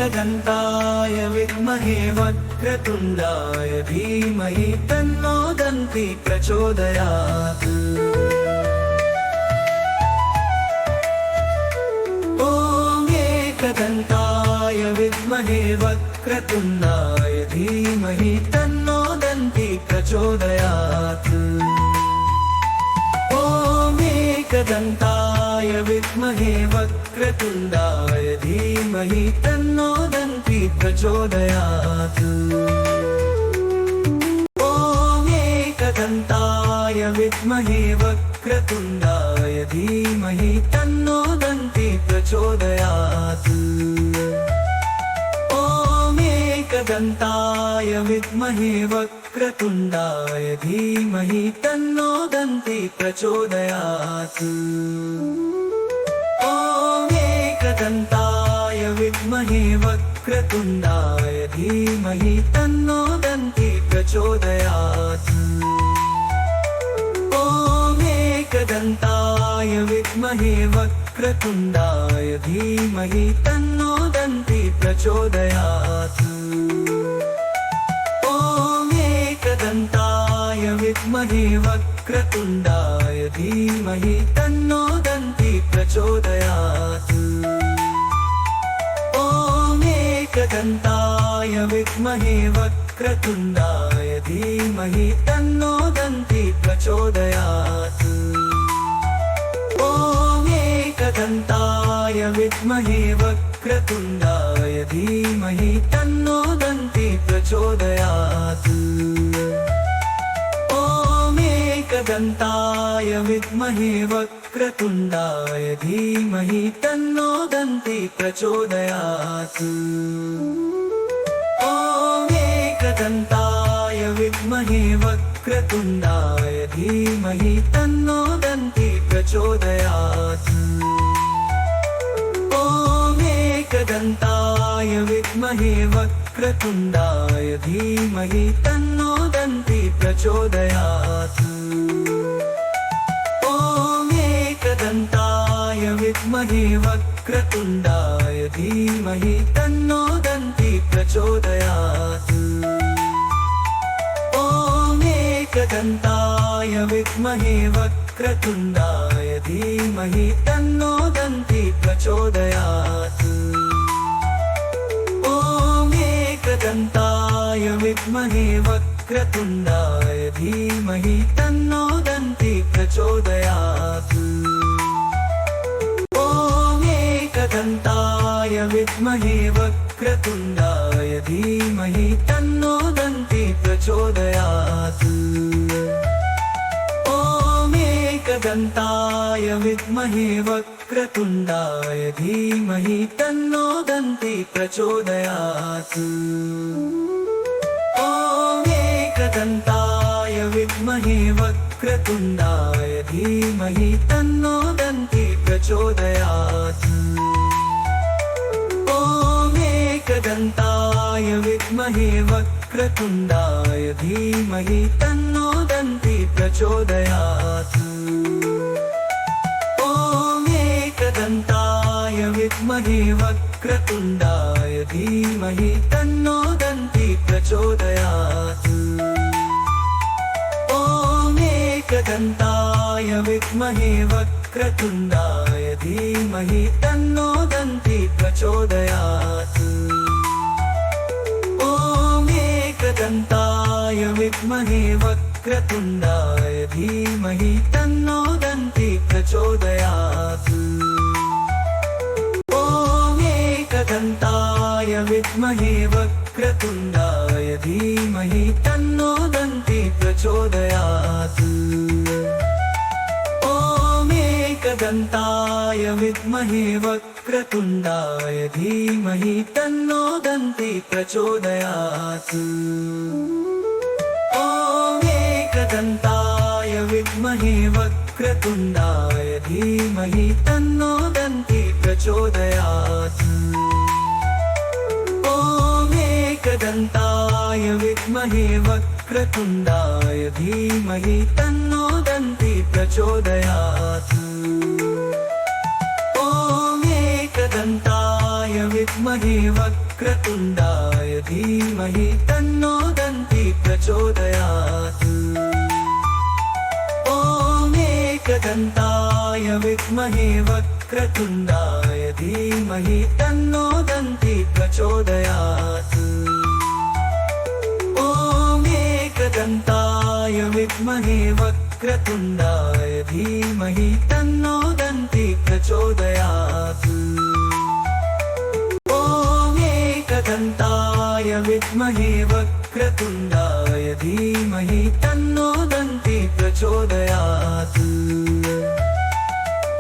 एकदन्ताय विद्महे वक्रतुण्डाय धीमहि तन्नो दन्ति प्रचोदयात्। ॐ एकदन्ताय विद्महे वक्रतुण्डाय धीमहि तन्नो दन्ति प्रचोदयात्। ॐ एकदन्ताय विद्महे वक्रतुण्डाय धीमहि तन्नो दन्ति प्रचोदयात्। ॐ एकदन्ताय विद्महे वक्रतुण्डाय धीमहि तन्नो दन्ति प्रचोदयात्। ॐ एकदन्ताय विद्महे वक्रतुण्डाय धीमहि तन्नो दन्ति प्रचोदयात्। ॐ एकदन्ताय विद्महे वक्रतुण्डाय धीमहि तन्नो दन्ति प्रचोदयात्। ॐ एकदन्ताय विद्महे वक्रतुण्डाय धीमहि तन्नो दन्ति प्रचोदयात्। ॐ एकदन्ताय विद्महे वक्रतुण्डाय धीमहि तन्नो दन्ति प्रचोदयात्। ॐ एकदन्ताय विद्महे वक्रतुण्डाय धीमहि तन्नो दन्ति प्रचोदयात्। ॐ एकदन्ताय विद्महे वक्रतुण्डाय धीमहि तन्नो दन्ति प्रचोदयात्। ॐ एकदन्ताय विद्महे वक्रतुण्डाय धीमहि तन्नो दन्ति प्रचोदयात्। ॐ एकदन्ताय विद्महे वक्रतुण्डाय धीमहि तन्नो दन्ति प्रचोदयात्। ॐ एकदन्ताय विद्महे वक्रतुण्डाय धीमहि तन्नो दन्ति प्रचोदयात्। ॐ एकदन्ताय विद्महे वक्रतुण्डाय धीमहि तन्नो दन्ति प्रचोदयात्। ॐ एकदन्ताय विद्महे वक्रतुण्डाय धीमहि तन्नो दन्ति प्रचोदयात्। ॐ एकदन्ताय विद्महे वक्रतुण्डाय धीमहि तन्नो दन्ति प्रचोदयात्। ॐ एकदन्ताय विद्महे वक्रतुण्डाय धीमहि तन्नो दन्ति प्रचोदयात्। ॐ एकदन्ताय विद्महे वक्रतुण्डाय धीमहि तन्नो दन्ति प्रचोदयात्। ॐ एकदन्ताय विद्महे वक्रतुण्डाय धीमहि तन्नो दन्ति प्रचोदयात्। ॐ एकदन्ताय विद्महे वक्रतुण्डाय धीमहि तन्नो दन्ति प्रचोदयात्। ॐ एकदन्ताय विद्महे वक्रतुण्डाय धीमहि तन्नो दन्ति प्रचोदयात्। ॐ एकदन्ताय विद्महे वक्रतुण्डाय धीमहि तन्नो दन्ति प्रचोदयात्। ॐ एकदन्ताय विद्महे वक्रतुण्डाय धीमहि तन्नो दन्ति प्रचोदयात्। ॐ एकदन्ताय विद्महे वक्रतुण्डाय धीमहि तन्नो दन्ति प्रचोदयात्। ॐ एकदन्ताय विद्महे वक्रतुण्डाय धीमहि तन्नो दन्ति प्रचोदयात्। ॐ एकदन्ताय विद्महे वक्रतुण्डाय धीमहि तन्नो दन्ति प्रचोदयात्। ॐ एकदन्ताय विद्महे वक्रतुण्डाय धीमहि तन्नो दन्ति प्रचोदयात्। ॐ एकदन्ताय विद्महे वक्रतुण्डाय वक्रतुण्डाय धीमहि तन्नो दन्ति प्रचोदयात्। ॐ एकदन्ताय विद्महे वक्रतुण्डाय धीमहि तन्नो दन्ति प्रचोदयात्। ॐ एकदन्ताय विद्महे वक्रतुण्डाय धीमहि तन्नो दन्ति प्रचोदयात्। ॐ एकदन्ताय विद्महे वक्रतुण्डाय धीमहि तन्नो दन्ति प्रचोदयात्।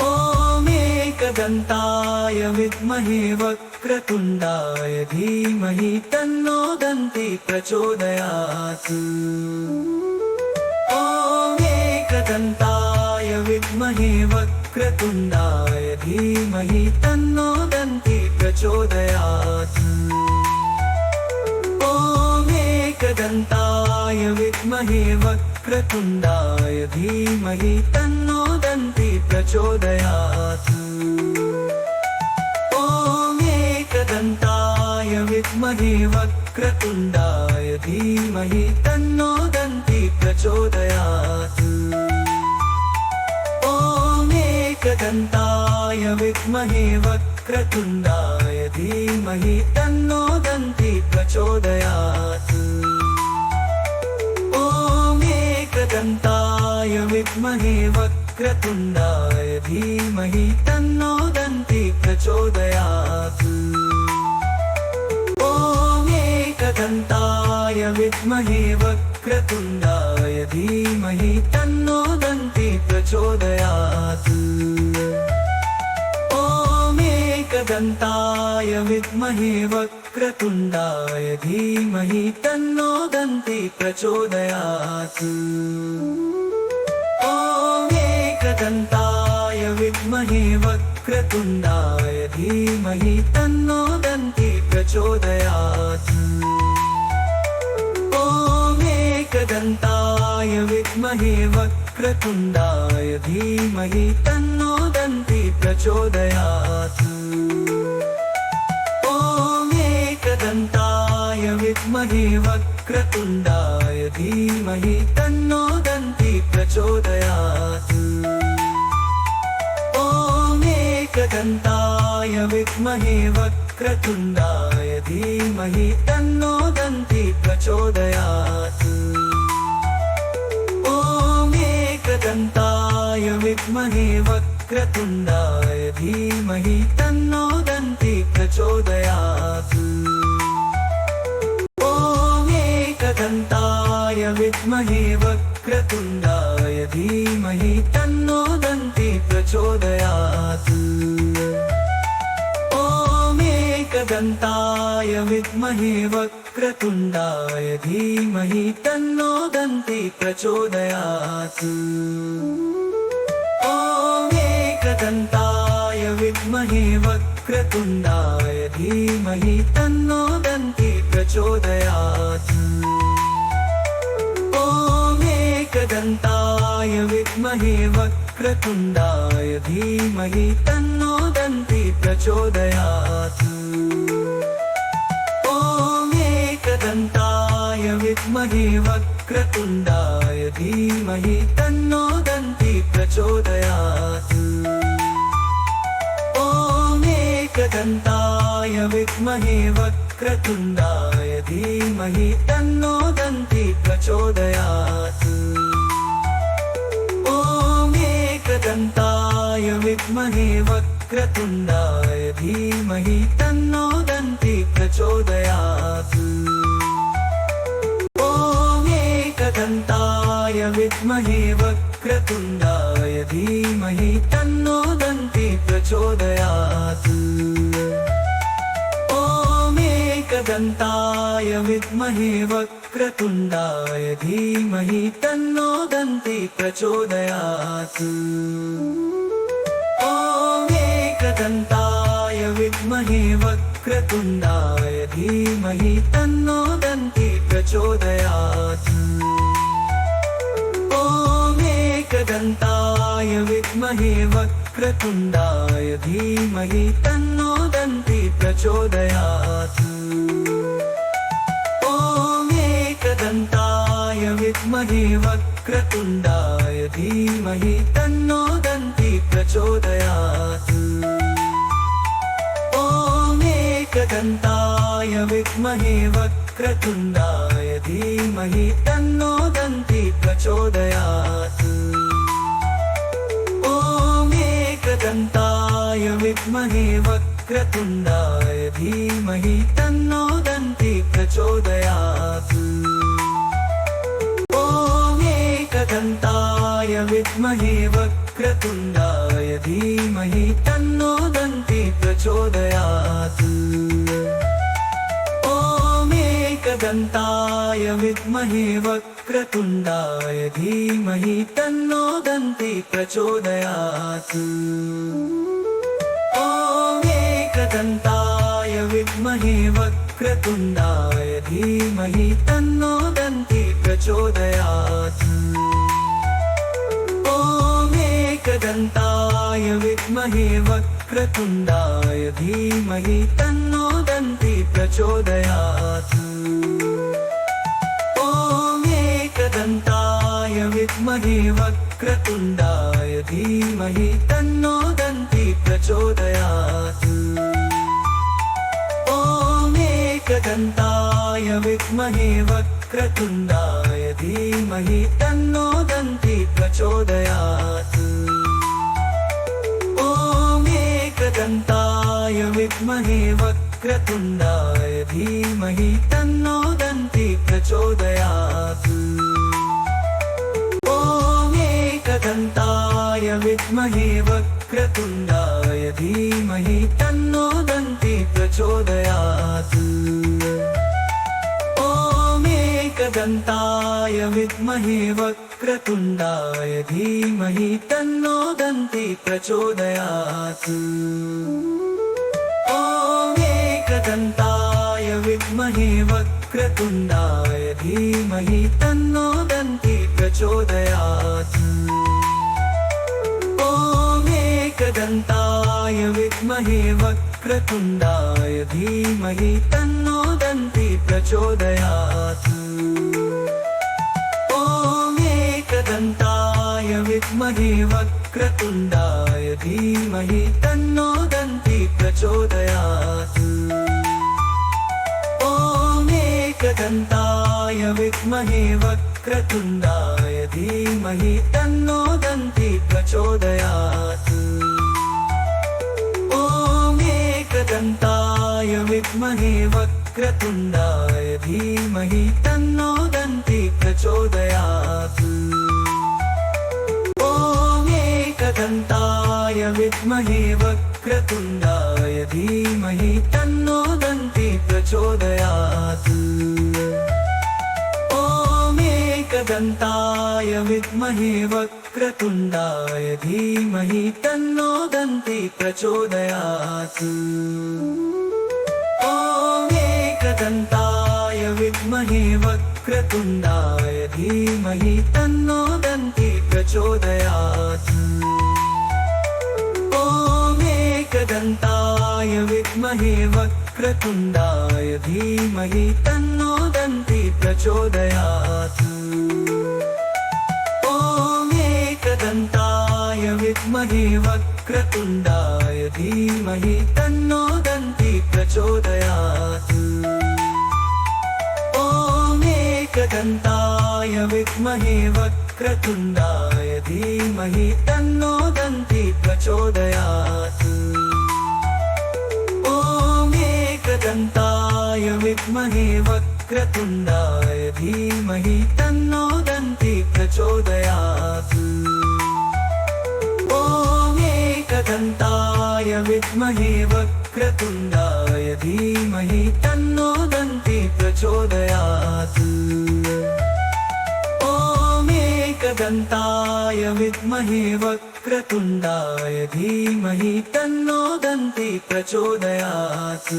ॐ एकदन्ताय विद्महे वक्रतुण्डाय धीमहि तन्नो दन्ति प्रचोदयात्। ॐ एकदन्ताय विद्महे वक्रतुण्डाय धीमहि तन्नो दन्ति प्रचोदयात्। ॐ एकदन्ताय विद्महे वक्रतुण्डाय धीमहि तन्नो दन्ति प्रचोदयात्। ॐ एकदन्ताय विद्महे वक्रतुण्डाय धीमहि तन्नो दन्ति प्रचोदयात्। ॐ एकदन्ताय विद्महे वक्रतुण्डाय धीमहि तन्नो दन्ति प्रचोदयात्। ॐ एकदन्ताय विद्महे वक्रतुण्डाय धीमहि तन्नो दन्ति प्रचोदयात्। ॐ एकदन्ताय विद्महे वक्रतुण्डाय धीमहि तन्नो दन्ति प्रचोदयात्। ॐ एकदन्ताय विद्महे वक्रतुण्डाय धीमहि तन्नो दन्ति प्रचोदयात्। ॐ एकदन्ताय विद्महे वक्रतुण्डाय धीमहि तन्नो दन्ति प्रचोदयात्। ॐ एकदन्ताय विद्महे वक्रतुण्डाय धीमहि तन्नो दन्ति प्रचोदयात्। ॐ एकदन्ताय विद्महे वक्रतुण्डाय धीमहि तन्नो दन्ति प्रचोदयात्। ॐ एकदन्ताय विद्महे वक्रतुण्डाय धीमहि तन्नो दन्ति प्रचोदयात्। ॐ एकदन्ताय विद्महे वक्रतुण्डाय धीमहि तन्नो दन्ति प्रचोदयात्। ॐ एकदन्ताय विद्महे वक्रतुण्डाय धीमहि तन्नो दन्ति प्रचोदयात्। ॐ एकदन्ताय विद्महे वक्रतुण्डाय धीमहि तन्नो दन्ति प्रचोदयात्। ॐ एकदन्ताय विद्महे वक्रतुण्डाय धीमहि तन्नो दन्ति प्रचोदयात्। ॐ एकदन्ताय विद्महे वक्रतुण्डाय धीमहि तन्नो दन्ति प्रचोदयात्। ॐ एकदन्ताय विद्महे वक्रतुण्डाय धीमहि तन्नो दन्ति प्रचोदयात्। ॐ एकदन्ताय विद्महे वक्रतुण्डाय धीमहि तन्नो दन्ति प्रचोदयात्। ॐ एकदन्ताय विद्महे वक्रतुण्डाय धीमहि तन्नो दन्ति प्रचोदयात्। ॐ एकदन्ताय विद्महे वक्रतुण्डाय धीमहि तन्नो दन्ति प्रचोदयात्। ॐ एकदन्ताय विद्महे वक्रतुण्डाय धीमहि तन्नो दन्ति प्रचोदयात्। ॐ एकदन्ताय विद्महे वक्रतुण्डाय धीमहि तन्नो दन्ति प्रचोदयात्। ॐ एकदन्ताय विद्महे वक्रतुण्डाय वक्रतुण्डाय धीमहि तन्नो दन्ति प्रचोदयात्। ॐ एकदन्ताय विद्महे वक्रतुण्डाय धीमहि तन्नो दन्ति प्रचोदयात्। ॐ एकदन्ताय विद्महे वक्रतुण्डाय धीमहि तन्नो दन्ति प्रचोदयात्। ॐ एकदन्ताय विद्महे वक्रतुण्डाय धीमहि तन्नो दन्ति प्रचोदयात्। ॐ एकदन्ताय विद्महे वक्रतुण्डाय धीमहि तन्नो दन्ति प्रचोदयात्। ॐ एकदन्ताय विद्महे वक्रतुण्डाय धीमहि तन्नो दन्ति प्रचोदयात्। ॐ एकदन्ताय विद्महे वक्रतुण्डाय धीमहि तन्नो दन्ति प्रचोदयात्। ॐ एकदन्ताय विद्महे वक्रतुण्डाय धीमहि तन्नो दन्ति प्रचोदयात्। ॐ एकदन्ताय विद्महे वक्रतुण्डाय धीमहि तन्नो दन्ति प्रचोदयात्। ॐ एकदन्ताय विद्महे वक्रतुण्डाय धीमहि तन्नो दन्ति प्रचोदयात्। ॐ एकदन्ताय विद्महे वक्रतुण्डाय धीमहि तन्नो दन्ति प्रचोदयात्। ॐ एकदन्ताय विद्महे वक्रतुण्डाय धीमहि तन्नो दन्ति प्रचोदयात्। ॐ एकदन्ताय विद्महे वक्रतुण्डाय धीमहि तन्नो दन्ति प्रचोदयात्। ॐ एकदन्ताय विद्महे वक्रतुण्डाय धीमहि तन्नो दन्ति प्रचोदयात्। ॐ एकदन्ताय विद्महे वक्रतुण्डाय धीमहि तन्नो दन्ति प्रचोदयात्। ॐ एकदन्ताय विद्महे वक्रतुण्डाय धीमहि तन्नो दन्ति प्रचोदयात्। ॐ एकदन्ताय विद्महे वक्रतुण्डाय धीमहि तन्नो दन्ति प्रचोदयात्। ॐ एकदन्ताय विद्महे वक्रतुण्डाय धीमहि तन्नो दन्ति प्रचोदयात्। ॐ एकदन्ताय विद्महे वक्रतुण्डाय धीमहि तन्नो दन्ति प्रचोदयात्। ॐ एकदन्ताय विद्महे वक्रतुण्डाय धीमहि तन्नो दन्ति प्रचोदयात्। ॐ एकदन्ताय विद्महे वक्रतुण्डाय धीमहि तन्नो दन्ति प्रचोदयात्। ॐ एकदन्ताय विद्महे वक्रतुण्डाय धीमहि तन्नो दन्ति प्रचोदयात्। ॐ एकदन्ताय विद्महे वक्रतुण्डाय धीमहि तन्नो दन्ति प्रचोदयात्। ॐ एकदन्ताय विद्महे वक्रतुण्डाय धीमहि तन्नो दन्ति प्रचोदयात्। ॐ एकदन्ताय विद्महे वक्रतुण्डाय धीमहि तन्नो दन्ति प्रचोदयात्। ॐ एकदन्ताय विद्महे वक्रतुण्डाय धीमहि तन्नो दन्ति प्रचोदयात्। ॐ एकदन्ताय विद्महे वक्रतुण्डाय धीमहि तन्नो दन्ति प्रचोदयात्।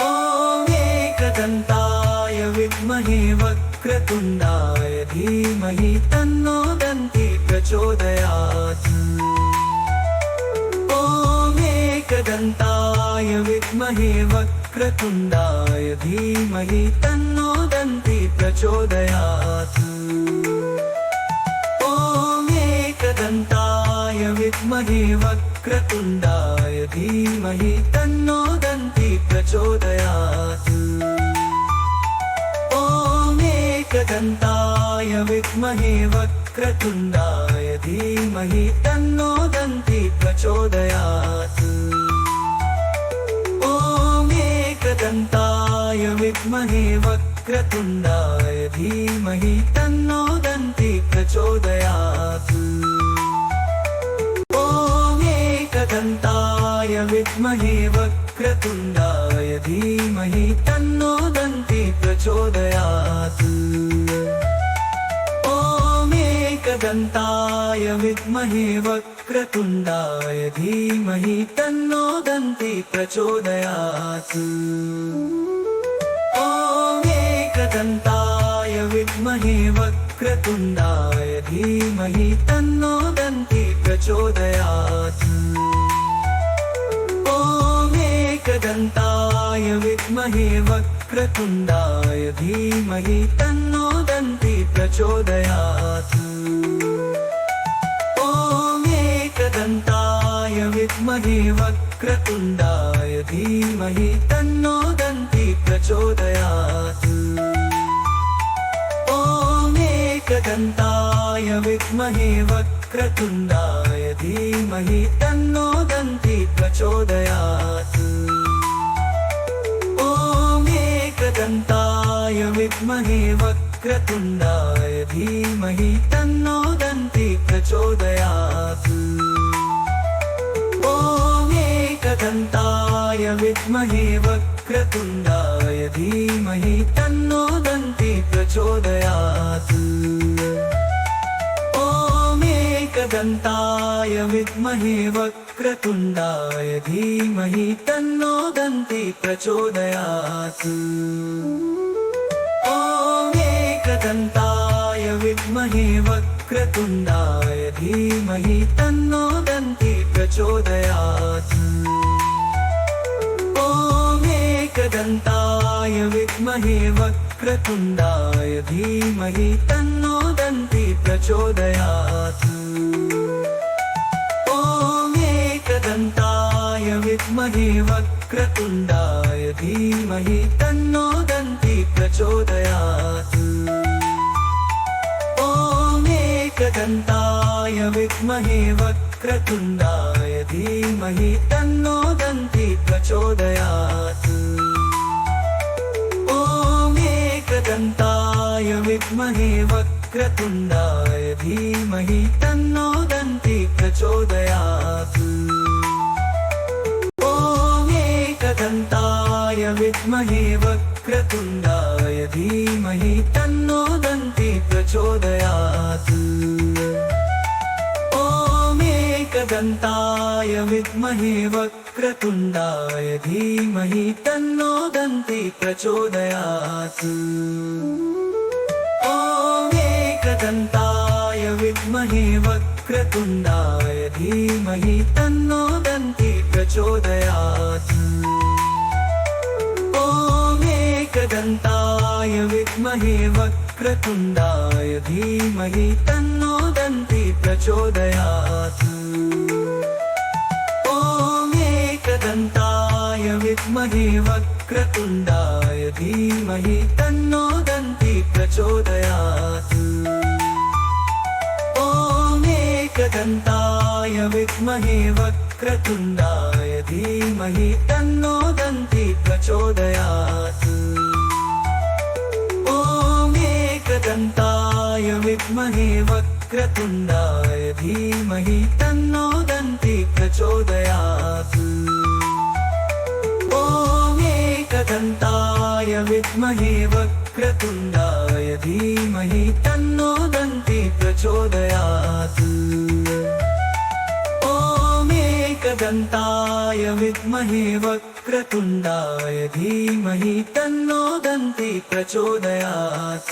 ॐ एकदन्ताय विद्महे वक्रतुण्डाय धीमहि तन्नो दन्ति प्रचोदयात्। एकदन्ताय विद्महे वक्रतुण्डाय धीमहि तन्नो दन्ति प्रचोदयात्। ॐ एकदन्ताय विद्महे वक्रतुण्डाय धीमहि तन्नो दन्ति प्रचोदयात्। ॐ एकदन्ताय विद्महे वक्रतुण्डाय धीमहि तन्नो दन्ति प्रचोदयात्। ॐ एकदन्ताय विद्महे वक्रतुण्डाय धीमहि तन्नो दन्ति प्रचोदयात्। ॐ एकदन्ताय विद्महे वक्रतुण्डाय धीमहि तन्नो दन्ति प्रचोदयात्। ॐ एकदन्ताय विद्महे वक्रतुण्डाय धीमहि तन्नो दन्ति प्रचोदयात्। ॐ एकदन्ताय विद्महे वक्रतुण्डाय धीमहि तन्नो दन्ति प्रचोदयात्। ॐ एकदन्ताय विद्महे वक्रतुण्डाय धीमहि तन्नो दन्ति प्रचोदयात्। ॐ एकदन्ताय विद्महे वक्रतुण्डाय धीमहि तन्नो दन्ति प्रचोदयात्। ॐ एकदन्ताय विद्महे वक्रतुण्डाय धीमहि तन्नो दन्ति प्रचोदयात्। ॐ एकदन्ताय विद्महे वक्रतुण्डाय धीमहि तन्नो दन्ति प्रचोदयात्। ॐ एकदन्ताय विद्महे वक्रतुण्डाय धीमहि तन्नो दन्ति प्रचोदयात्। ॐ एकदन्ताय विद्महे वक्रतुण्डाय धीमहि तन्नो दन्ति प्रचोदयात्। ॐ एकदन्ताय विद्महे वक्रतुण्डाय धीमहि तन्नो दन्ति प्रचोदयात्। ॐ एकदन्ताय विद्महे वक्रतुण्डाय धीमहि तन्नो दन्ति प्रचोदयात्। ॐ एकदन्ताय विद्महे वक्रतुण्डाय धीमहि तन्नो दन्ति प्रचोदयात्। ॐ एकदन्ताय विद्महे वक्रतुण्डाय धीमहि तन्नो दन्ति प्रचोदयात्। ॐ एकदन्ताय विद्महे वक्रतुण्डाय धीमहि तन्नो दन्ति प्रचोदयात्। ॐ एकदन्ताय विद्महे वक्रतुण्डाय धीमहि तन्नो दन्ति प्रचोदयात्। ॐ एकदन्ताय विद्महे वक्रतुण्डाय धीमहि तन्नो दन्ति प्रचोदयात्। ॐ एकदन्ताय विद्महे वक्रतुण्डाय धीमहि तन्नो दन्ति प्रचोदयात्। ॐ एकदन्ताय विद्महे वक्रतुण्डाय धीमहि तन्नो दन्ति प्रचोदयात्। ॐ एकदन्ताय विद्महे वक्रतुण्डाय धीमहि तन्नो दन्ति प्रचोदयात्। ॐ एकदन्ताय विद्महे वक्रतुण्डाय धीमहि तन्नो दन्ति प्रचोदयात्। ॐ एकदन्ताय विद्महे वक्रतुण्डाय धीमहि तन्नो दन्ति प्रचोदयात्। ॐ एकदन्ताय विद्महे वक्रतुण्डाय धीमहि तन्नो दन्ति प्रचोदयात्। ॐ एकदन्ताय विद्महे वक्रतुण्डाय धीमहि तन्नो दन्ति प्रचोदयात्।